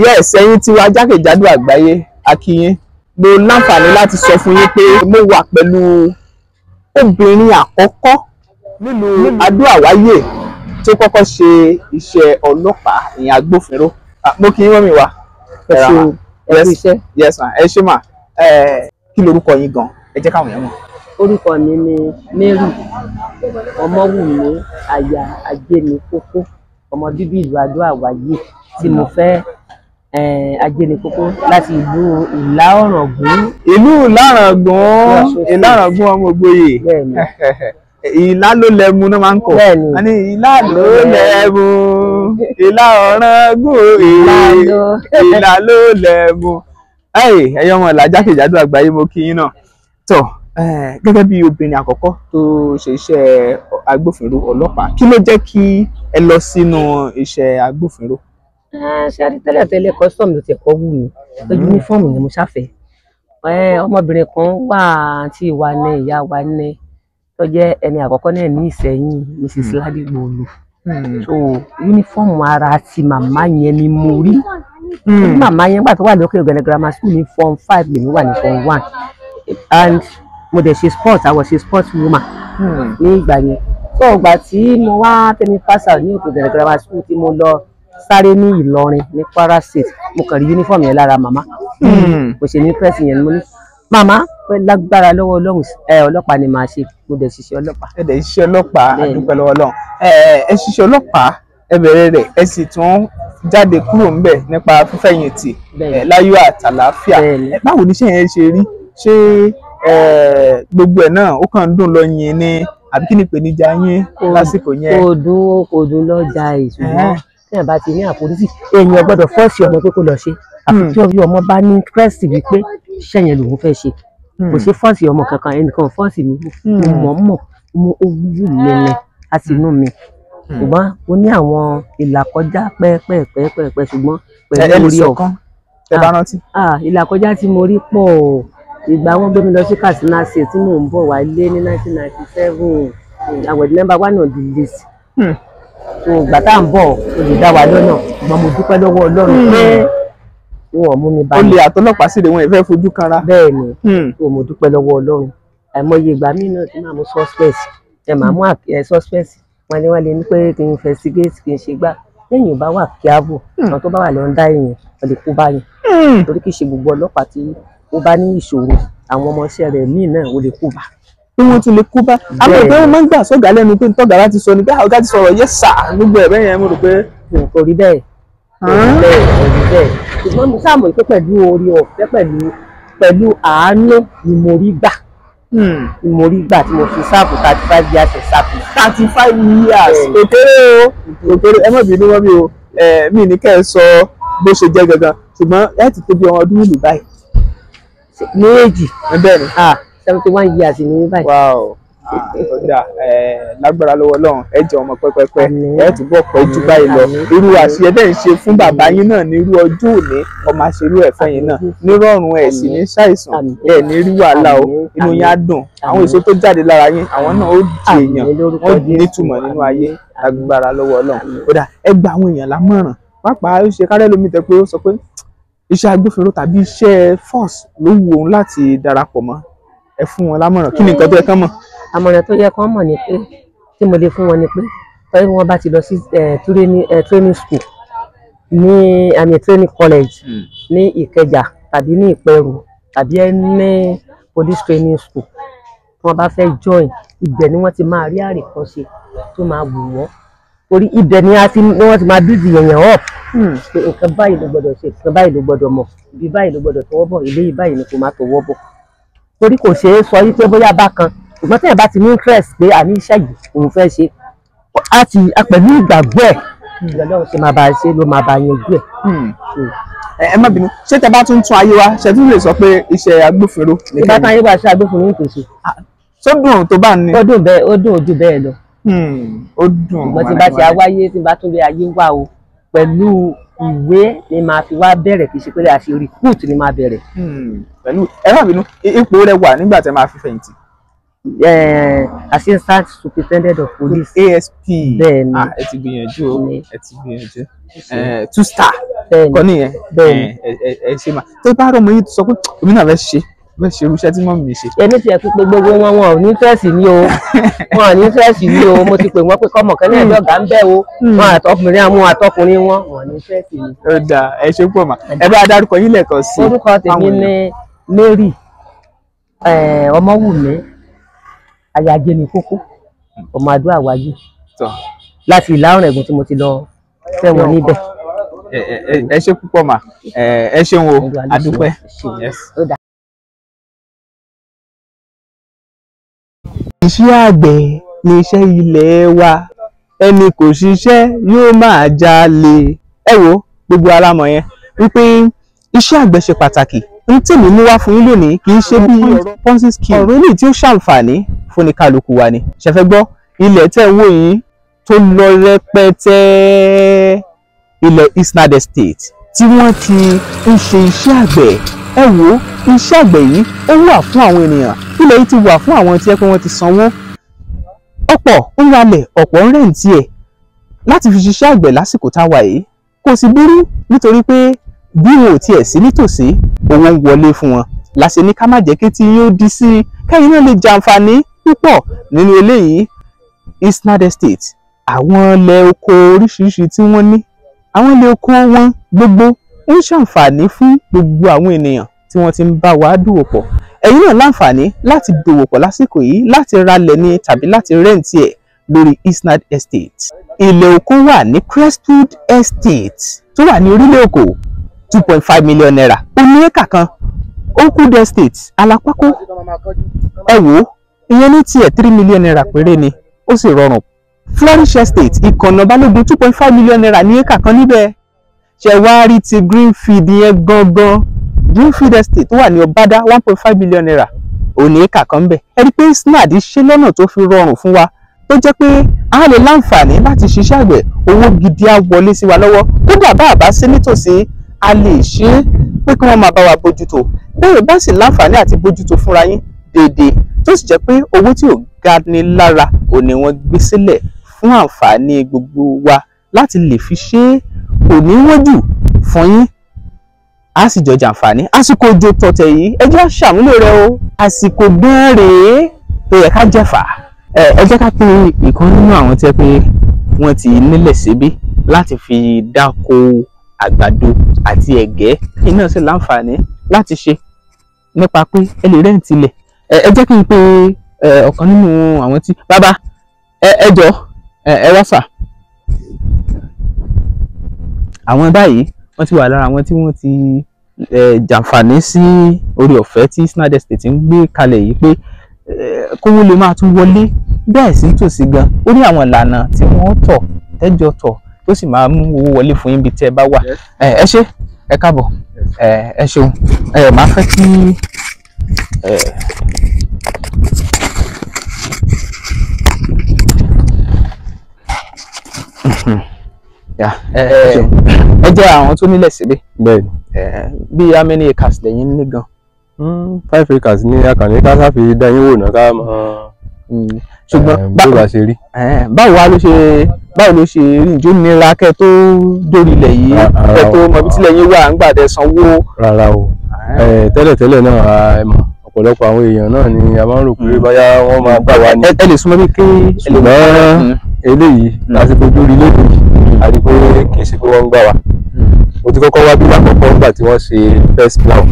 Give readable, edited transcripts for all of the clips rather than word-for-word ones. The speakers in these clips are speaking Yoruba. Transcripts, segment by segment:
Yes, ẹ̀yin tí wá jákèjádò àgbáyé a kí yín. Mo láǹfààní láti sọ fún yín pé mo wà pẹ̀lú obìnrin àkọ́kọ́ nílùú Adó-Àwáyé tó kọ́kọ́ ṣe iṣẹ́ ọlọ́pàá, ìyẹn agbófinró. Mo kí yín wọ́n mi wá. Yes ma, ẹ ṣé mà. Kí lorúkọ yín gan? Ẹ jẹ́ káwọn èèyàn mọ̀. Orúkọ mi ni Mary Ọmọwùmí aya Ajénikókó, ọmọ bíbí ìlú Adó-Àwáyé tí mo fẹ́ Ajénikókó láti ìlú Ìlá-Ọ̀ràngún. Ìlú Ìlá-Ọ̀ràngún ọmọ Ògbóyè. Ìlá ló lẹ́mu náà máa ń kọ̀. A ní ìlá ló lẹ́mu, Ìlá-Ọ̀ràngún ìlá ló lẹ́mu. Ẹ̀yin ọmọ Ìlá jákèjádò àgbáyé mo kí yín náà. Tó gẹ́gẹ́ bí obìnrin àkọ́kọ́ tó ṣe iṣẹ́ agbófinró ọlọ́pàá, kí ló jẹ́ kí ẹ lọ sínú iṣẹ́ agbófinró? Ṣé rí tẹ́lẹ̀ custom ló ti kọ́ wù mí, uniform ni mo ṣàfẹ́. Ọmọbìnrin kan wà tí ìwà ní ìyá wa ní tó jẹ́ ẹni àkọ́kọ́ náà ní Ìṣẹ̀yìn, Mrs. Ládìgbòlù. So uniform ara ti màmá yẹn ni mo rí. Màmá yẹn gbà tó wà lókè Ògènè grammar school ní form 5 lèmi wà ní form 1 and mo dẹ̀ ṣe sport, I was a sports woman ní ìgbà yẹn. So ìgbà tí mo wá tẹ́mi pass out ní Ògènè grammar school tí mo lọ sáré ní Ìlọrin ní Kwara State, mo kàn rí uniform yẹn lára màmá. Mo ṣe ní press yẹn mo ní màmá pé lágbára lọ́wọ́ Ọlọ́run ọlọ́pàá ni màá ṣe. Mo dẹ̀ ṣiṣẹ́ ọlọ́pàá. Ẹ dẹ̀ ṣiṣẹ́ ọlọ́pàá, a dúpẹ́ lọ́wọ́ Ọlọ́run. Ẹ ṣiṣẹ́ ọlọ́pàá, ẹ bẹ̀rẹ̀ rẹ̀, ẹ sì tún jáde kúrò ńbẹ̀ nípa fífẹ̀yìntì láyọ̀ àtàlàáfíà. Báwo ni iṣẹ́ yẹn ṣe rí? Ṣé gbogbo ẹ̀ náà ó kàn ń dùn lọ yín ni àbí kí ni ìpèníjà yín lásìkò yẹn? Kò dùn lọ́jà ìṣùgbọ́n tí ẹ̀ bá ti ní àforíjì èèyàn gbọ́dọ̀ fọ́ọ̀sì ọmọ pé kó lọ ṣe. Àfi tí ọmọ bá ní interest wípé iṣẹ́ yẹn lòun fẹ́ ṣe. Kò ṣe fọ́ọ̀sì ọmọ kankan, ẹnìkan fọ́ọ̀sì mi, mo mọ̀ ó wúlò mi láti inú mi. Ṣùgbọ́n mo ní àwọn ìlàkọjá pẹ́ẹ́pẹ́ẹ́pẹ́ ṣùgbọ́n pẹ̀lú orí ọ̀kan. Ẹ bá rántí? Ìlàkọjá tí mo rí pọ̀. Ìgbà wọn gbé mi lọ sí Katsina State tí mò ń bọ̀ wálé ní 1997. I was number 1 on the list. So ìgbà tá à ń bọ̀ olùdá wa lọ́nà, ṣùgbọ́n mo dúpẹ́ lọ́wọ́ Ọlọ́run pé wọn ò mú mi báyìí. Olè àtọlọ́pàá sì lè wọn ìfẹ́ fojú kanra. Bẹ́ẹ̀ ni, so mo dúpẹ́ lọ́wọ́ Ọlọ́run. Àìmọye ìgbà míì náà tí màá mú suspect, màá mú suspect wọ́n lè ní pé kí n investigate kí n ṣe gbá. Lẹ́yìn ò bá wà kíábù, àwọn tó bá wà lọ́ndà èèyàn wọ́n lè kó báyìí. Torí kì í ṣe gbogbo ọlọ́pàá tí ó bá ní ìṣòro, àwọn ọmọọṣẹ́ rẹ̀ míì náà ó lè kó bá. Bí wọ́n tún lè kó bá. Àwọn ìgbà wọn máa ń gbà sọ́gà lẹ́nu pé tọ́gà láti sọ ni pé ọ̀gá ti sọ̀rọ̀ yẹ sà gbogbo ẹ̀ bẹ́ẹ̀ yẹn mo rò pé. Kò rí bẹ́ẹ̀. Ṣùgbọ́n mo sáà mọ̀ pé pẹ̀lú orí ọ̀fẹ́ pẹ̀lú àánú ni mo rí gbà. Ni mo rí gbà tí mo fi sáàpù 35 years sáàpù. 35 years. Òkèrè o, òkèrè ẹ má bínú wọ́n mi o. Mi ní kẹ́ ẹ sọ bó ṣe jẹ́ gangan ṣùgbọ́n ẹ ti tó bí ọmọ ọdún mélòó báyìí? Méjì. Bẹ́ẹ̀ ni. 71 years ni báyìí. Wow. Ọ̀dà lágbára lọ́wọ́ Ọlọ́run ẹ jẹ́ ọmọ pẹ́pẹ́pẹ́ ẹ túbọ̀ pẹ́ jù báyìí lọ. Irú àṣeyẹ tẹ́ ń ṣe fún bàbá yín náà ní irú ọjọ́ òní ọmọ àṣerú ẹ̀fẹ́ yín náà nírọ̀rùn ẹ̀ sì ní ṣàìsàn ẹ̀ ní rí wàhálà o, inú yín á dùn. Àwọn èso tó jáde lára yín àwọn náà ó di èèyàn wọ́n nítumọ̀ nínú ayé lágbára lọ́wọ́ Ọlọ́run. Ọ̀dà ẹ gba àwọn èèyàn lámọ̀ràn pàápàá ó ṣe kárẹ́ lómi tẹ pé ó sọ pé iṣẹ́ agbófinró tàbí iṣẹ́ force ló wù òun láti darapọ̀ mọ́, ẹ fún wọn lámọ̀ràn. Kí ni nǹkan tó yẹ kán mọ̀? Àmọ̀ràn tó yẹ kán mọ̀ ni pé tí mo lè fún wọn ni pé tọ́jú wọn bá ti lọ sí training school ní training college ní Ìkẹjà tàbí ní Ìpẹ̀rù tàbí ní police training school tí wọ́n bá fẹ́ join, ibẹ̀ ni wọ́n ti máa rí àríkọ́ṣe tó máa wù wọ́n. Torí ibẹ̀ ni wọ́n ti máa build èèyàn up pé nǹkan báyìí ló gbọ́dọ̀ ṣe, nǹkan báyìí ló gbọ́dọ̀ mọ̀, ibi báyìí ló gbọ́dọ̀ tọwọ́ bọ̀, ilé yìí báyìí ni kò máa tọwọ́ bọ̀. Torí kò ṣeé sọ wípé bóyá bákan, ṣùgbọ́n tí ẹ̀ bá ti ní interest pé àní iṣẹ́ yìí òun fẹ́ ṣe pẹ̀lú ìgbàgbọ́ ẹ̀ Ọlọ́run ṣe máa bá ṣe ló máa bá yanjú ẹ̀. Ẹ má bínú, ṣé tẹ bá tún ayé wa ṣe tún lè sọ pé iṣẹ́ agbófinró? Ìgbà táyé wa ṣe agbófinró ń tòṣe. Tó dùn tó bá ní. Ó dùn ojú bẹ́ẹ̀ lọ. Ó dùn. Ṣùgbọ́n tí bá ti awáyé tí bá tún lé ayé wà o pẹ̀lú ìwé ni máa fi wá bẹ̀rẹ̀, kì í ṣe pé àṣẹ recruit ni máa bẹ̀rẹ̀. Pẹ̀lú ẹ má bínú, ipò rẹ wà nígbà tẹ máa fi fẹ̀yìntì. Assistant Superintendent of Police. ASP. Bẹ́ẹ̀ni. Ẹ ti gbìyànjú o, ẹ ti gbìyànjú. 2 star. kọ́ nìyẹn ẹ ṣe máa tó bá rọ̀ mọ́ yìí tó sọ pé èmi náà fẹ́ ṣe irúṣẹ́ tí mọ́ mi ṣe. ẹni tí ẹ fi pé gbogbo wọn ò ní fẹ́ẹ̀sì ní o wọn ò ní fẹ́ẹ̀sì ní o mo ti pè wọ́n pé kọ́mọ kan ní ẹ̀dọ́ ọ̀gá ń bẹ́ o wọn àtọkùnrin àwọn àtọkùnrin wọn ò ní fẹ́ẹ̀sì ní. ó dáa ẹ ṣe pọ̀ mà ẹ bá dárúkọ yín lẹ́ẹ̀kan sí. orúkọ tèmi ní Mary Ọmọwùmí Ayájẹmí Kókó ọmọ àdúrà wájú láti Ìlà Ọ̀ràngún tí mo ti lọ fẹ́wọ̀n níbẹ̀. ẹ ṣe púpọ̀ mà ẹ ṣeun o àdúpẹ́. iṣẹ́ àgbẹ̀ ni iṣẹ́ ilẹ̀ wa ẹni kò ṣiṣẹ́ yóò máa jalè. ẹ wo gbogbo alámọ̀ yẹn wípé iṣẹ́ àgbẹ̀ ṣe pàtàkì. n tèmi mú wá fún yín lónìí kì í ṣe bí ọ̀rọ̀ Ponzi scheme ọ̀rọ̀ eléyìí tí ó ṣàǹfààní fún ní kálukú wa ni. ṣẹ̀fẹ̀ gbọ́ ilẹ̀ tẹ́ wò yín tó lọ rẹpẹtẹ ilẹ̀ Isnad Estate tí wọ́n ti ń ṣe iṣẹ́ àgbẹ̀. ẹ wo iṣẹ́ àgbẹ̀ yìí ó wà fún àwọn ènìyàn ilẹ̀ yìí ti wà fún àwọn tí ẹ pé wọ́n ti sanwó ọ̀pọ̀ ń ralẹ̀ ọ̀pọ̀ ń rẹ̀ǹtì ẹ̀ láti fi ṣiṣẹ́ àgbẹ̀ lásìkò tá a wà yìí kò sì burú nítorí pé bí wọn ò tiẹ̀ sí nítòsí owó ń wọlé fún wọn láṣẹ ní ká má jẹ́ kí tí yóò di sí i kẹ́yìn náà lè jàǹfààní púpọ̀ nínú eléyìí Isnad Estate. àwọn ilẹ̀ oko oríṣiríṣi tí wọ́n ní àwọn ilẹ̀ oko wọn gbogbo ń ṣàǹfààní fún gbogbo àwọn ènìyàn tí wọ́n ti ń bá wa dòwò pọ̀. ẹ̀yin náà láǹfààní láti dòwò pọ̀ lásìkò yìí láti ralẹ̀ ní tàbí láti rẹ́ǹtì ẹ̀ lórí Isnad Estate. ilẹ̀ oko wà ní Crestwood Estate tó wà ní orílẹ̀ Èkó 2.5 million naira. oní éka kan Oakwood Estate Alápákó ẹ wò ìyẹn ní tiẹ̀ 3 million naira péré ni ó sì rọrùn. Flourish Estate Ìkànnà Balógun 2.5 million naira ní éka kan níbẹ̀. ṣẹ̀wárí ti Greenfield yẹn gangan Greenfield Estate tó wà ní Ọbádá 1.5 million naira òní éka kan bẹ̀. ẹ rí i pé Isnad ṣe lọ́nà tó fi rọrùn fún wa tó jẹ́ pé a lè láǹfààní láti ṣiṣẹ́ àgbẹ̀ owó gidi á wọlé sí wa lọ́wọ́ kódà bá a bá sí nítòsí a lè ṣe é pé kí wọ́n máa bá wa bójútó bẹ́ẹ̀ bá sì láǹfààní àti bójútó fúnra yín déédéé tó sì jẹ́ pé owó tí ò ga ni lára ò ní wọ́n gbé sílẹ̀ fún àǹfààní gbogbo wa láti lè fi ṣe é kò ní wọ́n jù fún yín a sì jọ jàǹfààní. àsìkò òjò tọ̀tẹ̀ yìí ẹ jẹ́ ṣàmúlò rẹ o àsìkò gan rèé tó yẹ ká jẹ̀fà. ẹ jẹ́ ká pín ìkan nínú àwọn tí ẹ pé wọ́n ti nílẹ̀ síbí láti fi dáko àgbàdo àti ẹ̀gẹ́ kí náà sì láǹfààní láti ṣe nípa pé ẹ lè rẹ́ǹtì ilẹ̀. ẹ jẹ́ kí n pe ọ̀kan nínú àwọn tí bàbá ẹ jọ ẹ wá sà. àwọn báyìí wọ́n ti wà lára àwọn tí wọ́n ti jàǹfààní sí orí ọ̀fẹ́ tí Isnad Estate ń gbé kalẹ̀ yìí pé kówó lè máa tún wọlé bẹ́ẹ̀ sí tòsí gan ó ní àwọn ìlànà tí wọ́n tọ̀ tẹ́jọ tọ̀ tó sì máa mú owó wọlé fún yín bí tẹ́ ẹ bá wà. ẹ ṣé ẹ káàbọ̀ ẹ ṣeun máa fẹ́ kí ẹ jẹ́ àwọn tó nílẹ̀ síbí. bẹ́ẹ̀ni. bí how many acres lẹ́yìn ní gan. 5 acres ní akànnì ká sáfi dá yín wò náà ká mọ ṣùgbọ́n bó bá ṣe rí. báwo ló ṣe rí ìjó nira kẹ́ tó dórí ilẹ̀ yìí kẹ́ tó mọ ibi tí ilẹ̀ yín wà ń gbàdẹ sanwó. rárá o tẹ́lẹ̀tẹ́lẹ̀ náà ọ̀pọ̀lọpọ̀ àwọn èèyàn náà ni a máa ń rò pé báyá wọ́n máa gbà wá ní. ẹ lè súnmọ́ bí kí ṣùgbọ́n eléyìí lásìkò lórí lónìí a rí pé kì í ṣe pé wọ́n ń gbà wá. mo ti kọ́kọ́ wá bí lákọ̀ọ́kọ́ nígbà tí wọ́n ṣe first plan.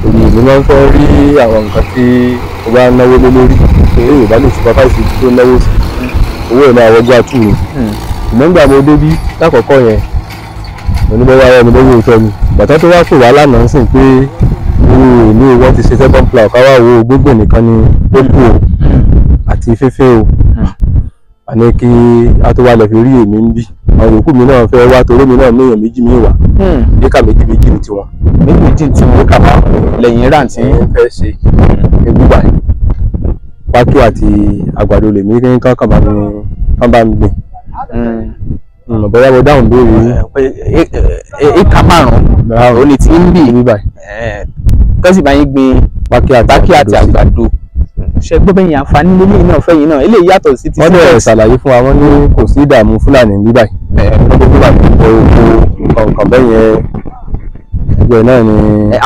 èmi máa ń fẹ́ rí àwọn nǹkan tí mo bá náwó lé lórí pé Yorùbá lè supervise tó náwó sí owó ẹ̀ máa wọjá tù mí. ṣùgbọ́n nígbà mo débí lákọ̀ọ́kọ́ yẹn mo ní bọ́ wá ẹni lọ́wọ́ ìfẹ́ mi bàtà tó wá pè wá lánàá ń sìn pé ìlú wọn ti ṣe second plan káwá wo gbogbo nìkan ni ó kù o àti fẹ́fẹ́ o àní kí a tó wá lọ fi rí èmi ń bí àwọn yòókù mi náà fẹ́ wá torí mi náà méèyàn méjì mi wà éka méjì ní tiwọn. méjì tí wọn kà máa lẹ́yìn rántí fẹ́ ṣe ebúgbà pákí àti àgbàdo lèmi kí kán bá mi gbìn. bóyá mo dáhùn béèrè éka márùn-ún ó ní tí ń bì kọ́sì bá yín gbin pákí àti àgbàdo. ṣe gbọ́ bẹ́yìn àǹfààní lélẹ́yìn náà fẹ́yìn náà eléyìí yàtọ̀ sí ti. wọ́n dẹ̀ ṣàlàyé fún wa wọ́n ní kò sí ìdààmú Fúlàní ní báyìí lọ́dún Fúlàní ìbò oko nǹkan bẹ́ẹ̀ yẹn gbogbo ẹ̀ náà ni.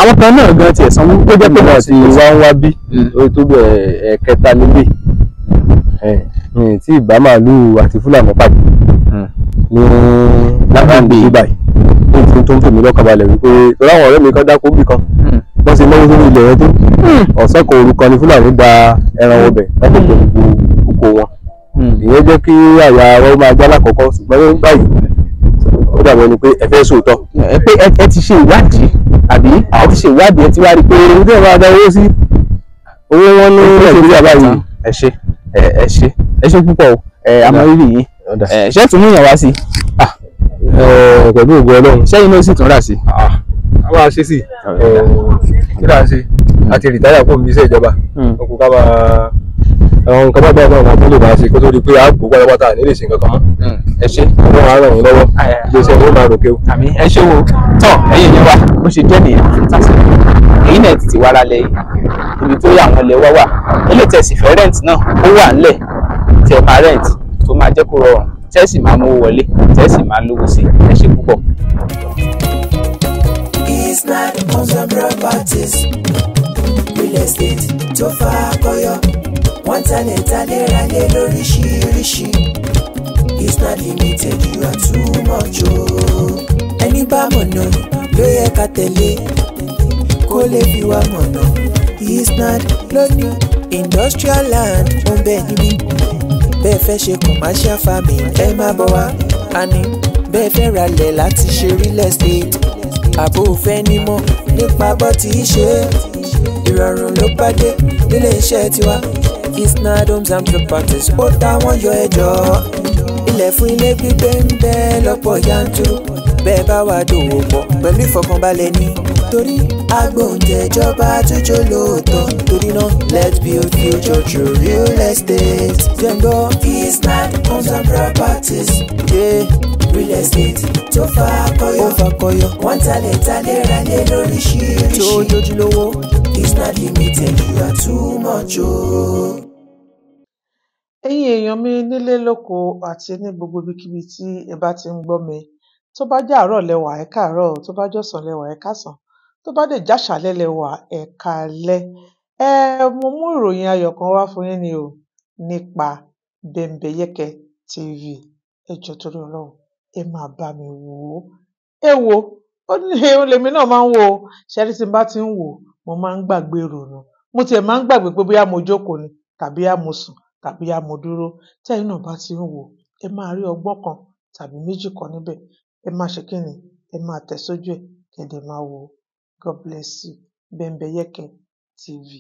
àwọn kan náà gan tiẹ̀ sanwó tó jẹ́ pé wọ́n ti wá ń wá bí ó tó bẹ̀ ẹ̀kẹta nílé tí ìbá màálù àti Fúlàní pàdé ní lágbàgbé báyìí ní tó ń tò mí lọ́kàn balẹ̀ wípé torí àwọn ọ̀rẹ́ mi kan dákó bì kan wọ́n ṣe náwó sórí ilẹ̀ yẹn tó ọ̀sán kan òru kan ní Fúlàní da ẹran ọbẹ̀ láti pè gbogbo oko wọn ìyẹn jẹ́ kí àyà wọn máa já lákọ̀ọ́kọ́ ṣùgbọ́n ní báyìí ó dàbọ̀ ni pé ẹ fẹ́ sòótọ́. pé ẹ ti ṣe ìwádìí àbí ẹ ti ṣe ìwádìí ẹ ti wá rí i pé owó tí ẹ máa da owó sí owó wọn ní Nàìjíríà báyìí. ẹ ṣe púpọ̀ àmọ́rírì yìí ṣé tún mú yàn wá sí i. pẹ̀lú ògo Ọlọ́run. sẹ́yìn náà sì tún rà sí i. a máa ṣe sí kí là ń ṣe àti rìtáyà fún mi iṣẹ́ ìjọba ọkùnrin ká máa àwọn nǹkan bá báyìí náà tó lè máa ṣe kó tó di pé àgbò pátápátá ní lè ṣe nǹkan kan mọ́. ẹ ṣe Ọlọ́run á ràn yín lọ́wọ́ iléeṣẹ́ yóò máa ròkè o. àmì ẹ ṣe wo tán ẹ̀yin yẹn wá bó ṣe jẹ́ nìyẹn tásìkò èyí náà ti wá lálẹ́ yìí ibi tó yà àwọn ilẹ̀ wá wà ilé tẹ̀sí fẹ́ rent náà ó wà ńlẹ̀ tẹ̀ máa rent tó máa jẹ́ kó rọrùn tẹ́sì máa mú wọlé tẹ́sì máa lówó sí ẹ ṣe púpọ̀. Isnad Homes and Properties real estate tó fà kọyọ wọ́n talẹ̀ ralẹ̀ lóríṣiríṣi Isnad Limited you are too much o. ẹni bá mọ̀nà ló yẹ ká tẹ̀lé kó lè fi wá mọ̀nà Isnad lónìí industrial land ó ń bẹ níbí bẹ́ẹ̀ fẹ́ ṣe commercial farming ẹ má bọ̀ wá àní bẹ́ẹ̀ fẹ́ ralẹ̀ láti ṣe real estate àbò fẹ́ nímọ̀ nípa bọ́ tí í ṣe ìrọ̀rùn ló bá dé nílé iṣẹ́ tiwa Isnad Homes and Properties ó táwọn yọ ẹjọ́ ilẹ̀ fún ilé gbígbé ń bẹ lọ́pọ̀ yanturu bẹ́ẹ̀ bá wà dòwò pọ̀ pẹ̀lú ìfọkànbalẹ̀ ní torí agbóhùntẹ̀jọba àtúnjọ lóòótọ́ torí náà let's build future through real estate. jẹ́ngbọ́ Isnad Homes and Properties real estate tó fà kọyọ wọ́n talẹ̀ ralẹ̀ lóríṣiríṣi tó yójúlówó Isnad Limited you are too much o. ẹ̀yin èèyàn mi nílé lóko àti ní gbogbo ibikíbi tí ẹ bá ti ń gbọ́ mi tó bá jẹ́ àárọ̀ lẹ́wà ẹ káàárọ̀ tó bá jọ̀sán lẹ́wà ẹ káàsán tó bá dé jáṣálẹ́ lẹ́wà ẹ káalẹ́. mo mú ìròyìn ayọ̀ kan wá fún yín ni o nípa Bembeyeke TV ẹ jọ̀ọ́ torí Ọlọ́run ẹ máa bá mi wò ó ẹ wo ó ní lèmi náà máa ń wò ó ṣẹ́rí tí n bá ti ń wò mo máa ń gbàgbé ìrònú mo tiẹ̀ máa ń gbàgbé pé bóyá mo jókòó ni tàbí á mo sùn tàbí á mo dúró tẹ́yìn náà bá ti ń wò ẹ máa rí ọgbọ́n kan tàbí méjì kan níbẹ̀ ẹ máa ṣe kíni ẹ máa tẹ̀ sójú ẹ̀ kẹ̀dẹ̀ máa wò ó. God bless you. Bembeyeke TV.